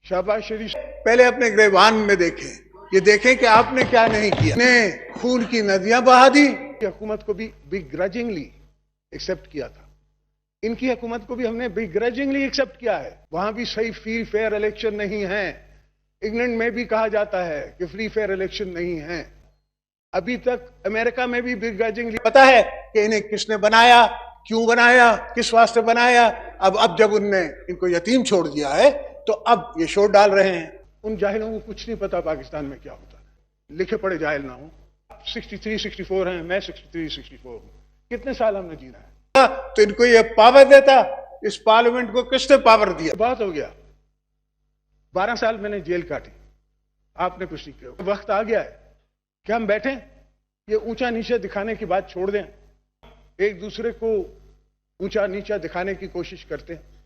शहबाज शरीफ पहले अपने गिरबान में देखें, ये देखें कि आपने क्या नहीं किया। ने खून की नदियां बहा दी। हुकूमत को भी बिग्रजिंगली एक्सेप्ट किया था। इनकी हुकूमत को भी हमने बिग्रजिंगली एक्सेप्ट किया है। वहां भी सही फ्री फेयर इलेक्शन नहीं है। इंग्लैंड में भी कहा जाता है कि फ्री फेयर इलेक्शन नहीं है। अभी तक अमेरिका में भी बिग्रजिंगली पता है कि इन्हें किसने बनाया, क्यों बनाया, किस वास्ते बनाया। अब जब उनने इनको यतीम छोड़ दिया है तो अब ये शोर डाल रहे हैं। उन जाहिलों को कुछ नहीं पता पाकिस्तान में क्या होता है। लिखे पढ़े जाहिल ना हो। 63-64 हैं, मैं 63-64 हूं। कितने साल हमने जीना है। तो इनको ये पावर देता, इस पार्लियामेंट को किसने पावर दिया। बात हो गया। 12 साल मैंने जेल काटी, आपने कुछ नहीं किया। वक्त आ गया है कि हम बैठें, ये ऊंचा नीचा दिखाने की बात छोड़ दें, एक दूसरे को ऊंचा नीचा दिखाने की कोशिश करते हैं।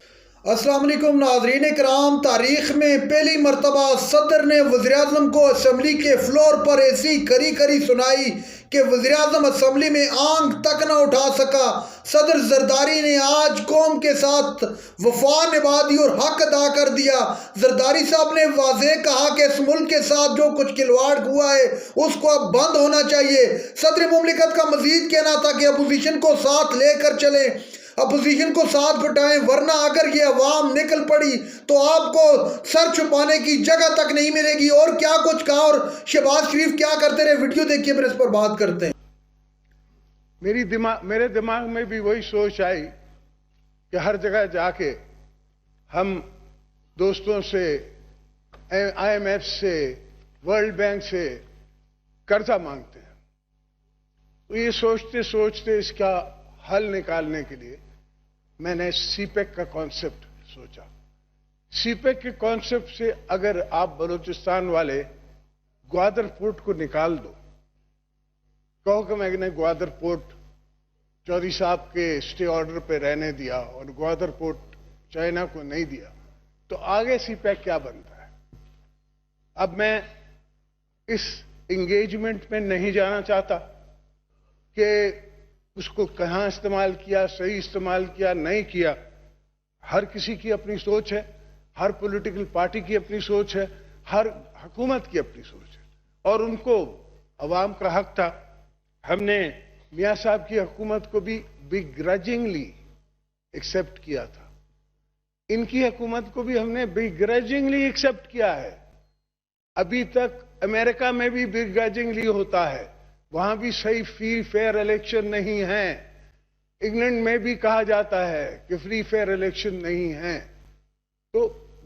अस्सलाम वालेकुम नाज़रीन कराम, तारीख में पहली मरतबा सदर ने वज़ीर-ए-आज़म को असम्बली के फ्लोर पर ऐसी करी करी सुनाई कि वज़ीर-ए-आज़म असम्बली में आंख तक न उठा सका। सदर जरदारी ने आज कौम के साथ वफा निभा दी और हक अदा कर दिया। जरदारी साहब ने वाज़ेह कहा कि इस मुल्क के साथ जो कुछ खिलवाड़ हुआ है उसको अब बंद होना चाहिए। सदर मुमलिकत का मजीद कहना था कि अपोजिशन को साथ लेकर चलें, अपोजिशन को साथ बिठाएं, वरना अगर ये अवाम निकल पड़ी तो आपको सर छुपाने की जगह तक नहीं मिलेगी। और क्या कुछ कहा और शहबाज शरीफ क्या करते रहे, वीडियो देखिए, फिर इस पर बात करते हैं। मेरे दिमाग में भी वही सोच आई कि हर जगह जाके हम दोस्तों से, IMF से, वर्ल्ड बैंक से कर्जा मांगते हैं। तो ये सोचते सोचते इसका हल निकालने के लिए मैंने सीपेक का कॉन्सेप्ट सोचा। सीपेक के कॉन्सेप्ट से अगर आप बलूचिस्तान वाले ग्वादर पोर्ट को निकाल दो, कहो कि मैंने ग्वादर पोर्ट चौधरी साहब के स्टे ऑर्डर पे रहने दिया और ग्वादर पोर्ट चाइना को नहीं दिया, तो आगे सीपेक क्या बनता है। अब मैं इस एंगेजमेंट में नहीं जाना चाहता कि उसको कहां इस्तेमाल किया, सही इस्तेमाल किया, नहीं किया। हर किसी की अपनी सोच है, हर पॉलिटिकल पार्टी की अपनी सोच है, हर हुकूमत की अपनी सोच है, और उनको अवाम का हक था। हमने मियां साहब की हुकूमत को भी बिग्रजिंगली एक्सेप्ट किया था। इनकी हुकूमत को भी हमने बिग्रजिंगली एक्सेप्ट किया है। अभी तक अमेरिका में भी बिग्रजिंगली होता है। वहां भी सही फ्री फेयर इलेक्शन नहीं है। इंग्लैंड में भी कहा जाता है कि फ्री फेयर इलेक्शन नहीं है। तो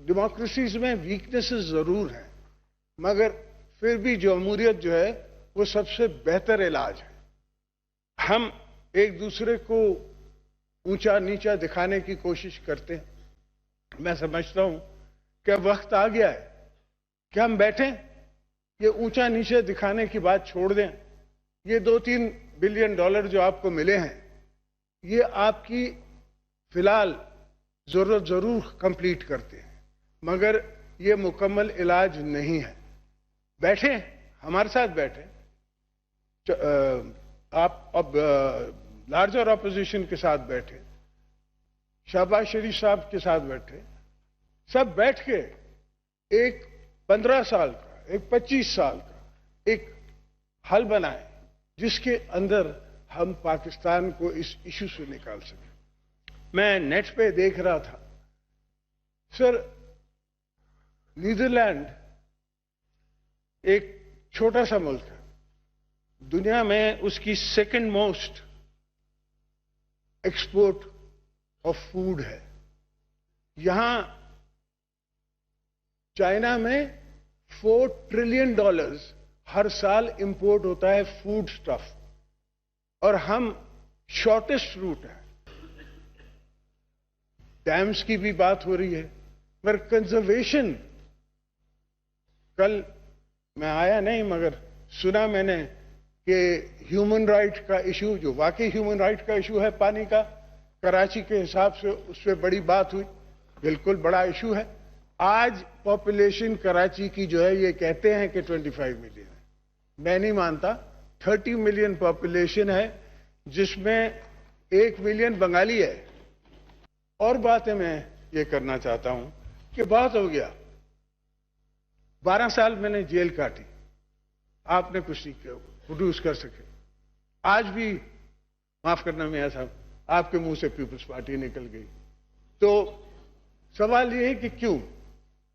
डेमोक्रेसीज में वीकनेसेस जरूर हैं, मगर फिर भी जमहूरियत जो है वो सबसे बेहतर इलाज है। हम एक दूसरे को ऊंचा नीचा दिखाने की कोशिश करते हैं। मैं समझता हूं कि वक्त आ गया है कि हम बैठें, ये ऊंचा नीचा दिखाने की बात छोड़ दें। ये 2-3 बिलियन डॉलर जो आपको मिले हैं, ये आपकी फिलहाल जरूरत जरूर कंप्लीट करते हैं, मगर ये मुकम्मल इलाज नहीं है। बैठें, हमारे साथ बैठें। आप अब लार्जर अपोजिशन के साथ बैठे, शहबाज शरीफ साहब के साथ बैठे, सब बैठ के एक 15 साल का, एक 25 साल का एक हल बनाए जिसके अंदर हम पाकिस्तान को इस इशू से निकाल सकें। मैं नेट पे देख रहा था, सर, नीदरलैंड एक छोटा सा मुल्क है, दुनिया में उसकी second most export of food है। यहां चाइना में $4 ट्रिलियन हर साल इंपोर्ट होता है फूड स्टफ, और हम शॉर्टेस्ट रूट है। डैम्स की भी बात हो रही है, मगर कंजर्वेशन, कल मैं आया नहीं मगर सुना मैंने कि ह्यूमन राइट का इशू, जो वाकई ह्यूमन राइट का इशू है पानी का, कराची के हिसाब से उस पर बड़ी बात हुई, बिल्कुल बड़ा इशू है। आज पॉपुलेशन कराची की जो है, ये कहते हैं कि 25 मिलियन है, मैं नहीं मानता। 30 मिलियन पॉपुलेशन है, जिसमें 1 मिलियन बंगाली है। और बातें मैं ये करना चाहता हूं कि बात हो गया 12 साल मैंने जेल काटी, आपने कुछ नहीं किया, प्रोड्यूस कर सके। आज भी माफ करना मियां साहब, आपके मुंह से पीपल्स पार्टी निकल गई। तो सवाल ये है कि क्यों?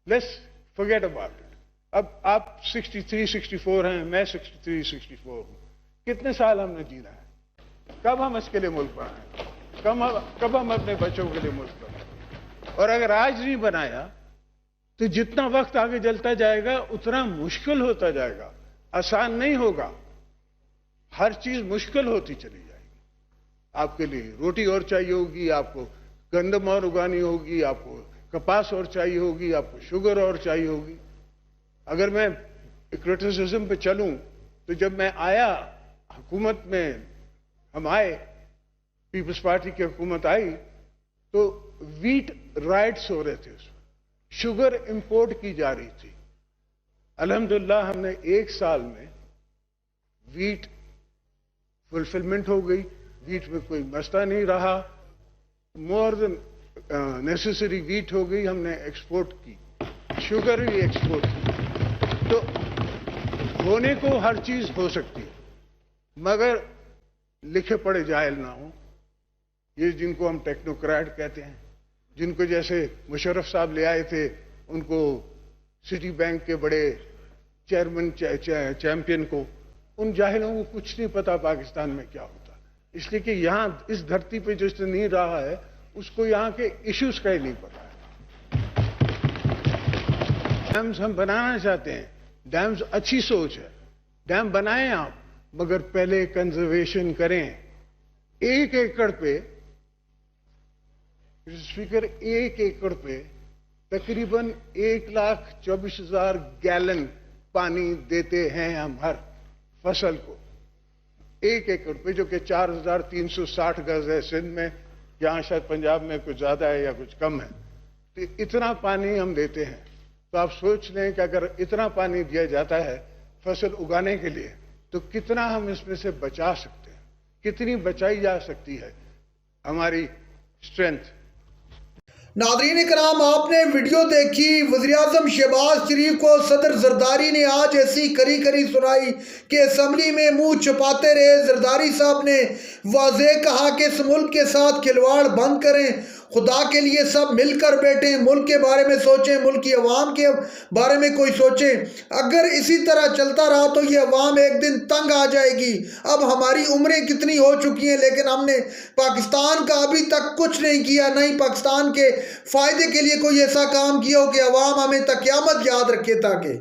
Let's forget about it. अब आप 63-64 हैं, मैं 63-64 हूं। कितने साल हमने जीना है? कब हम इसके लिए मुल्क बनाए? कब हम अपने बच्चों के लिए मुल्क बनाए? और अगर आज नहीं बनाया तो जितना वक्त आगे चलता जाएगा उतना मुश्किल होता जाएगा, आसान नहीं होगा। हर चीज मुश्किल होती चली जाएगी। आपके लिए रोटी और चाहिए होगी, आपको गंदम और उगानी होगी, आपको कपास और चाहिए होगी, आपको शुगर और चाहिए होगी। अगर मैं क्रिटिसिज्म पे चलूं तो जब मैं आया हुकूमत में, हम आए, पीपल्स पार्टी की हुकूमत आई, तो वीट राइट्स हो रहे थे, शुगर इंपोर्ट की जा रही थी। अल्हम्दुलिल्लाह हमने 1 साल में वीट फुलफिलमेंट हो गई, वीट में कोई मसला नहीं रहा, मोर देन नेसेसरी वीट हो गई, हमने एक्सपोर्ट की, शुगर भी एक्सपोर्ट की। तो होने को हर चीज हो सकती है, मगर लिखे पढ़े जाहिल ना हो। ये जिनको हम टेक्नोक्रेट कहते हैं, जिनको जैसे मुशर्रफ साहब ले आए थे, उनको सिटी बैंक के बड़े चेयरमैन चैंपियन को, उन जाहिलों को कुछ नहीं पता पाकिस्तान में क्या होता। इसलिए कि यहां इस धरती पे जिसने नहीं रहा है उसको यहां के इश्यूज का ही नहीं पता है। डैम्स हम बनाना चाहते हैं, डैम्स अच्छी सोच है, डैम बनाएं आप, मगर पहले कंजर्वेशन करें। 1 एकड़ पे, स्पीकर, 1 एकड़ पे तकरीबन 1,24,000 गैलन पानी देते हैं हम हर फसल को। 1 एकड़ पे, जो कि 4,360 गज है सिंध में, यहां शायद पंजाब में कुछ ज्यादा है या कुछ कम है। तो इतना पानी हम देते हैं। तो आप सोच लें कि अगर इतना पानी दिया जाता है फसल उगाने के लिए, तो कितना हम इसमें से बचा सकते हैं, कितनी बचाई जा सकती है हमारी स्ट्रेंथ। नाज़रीन इकराम, आपने वीडियो देखी। वज़ीर-ए-आज़म शहबाज शरीफ को सदर जरदारी ने आज ऐसी करी करी सुनाई कि असम्बली में मुंह छुपाते रहे। जरदारी साहब ने वाज़ेह कहा कि इस मुल्क के साथ खिलवाड़ बंद करें, खुदा के लिए सब मिलकर बैठें, मुल्क के बारे में सोचें, मुल्क की अवाम के बारे में कोई सोचें। अगर इसी तरह चलता रहा तो ये अवाम एक दिन तंग आ जाएगी। अब हमारी उम्रें कितनी हो चुकी हैं, लेकिन हमने पाकिस्तान का अभी तक कुछ नहीं किया, नहीं पाकिस्तान के फ़ायदे के लिए कोई ऐसा काम किया हो कि अवाम हमें तक क़यामत याद रखे। ताकि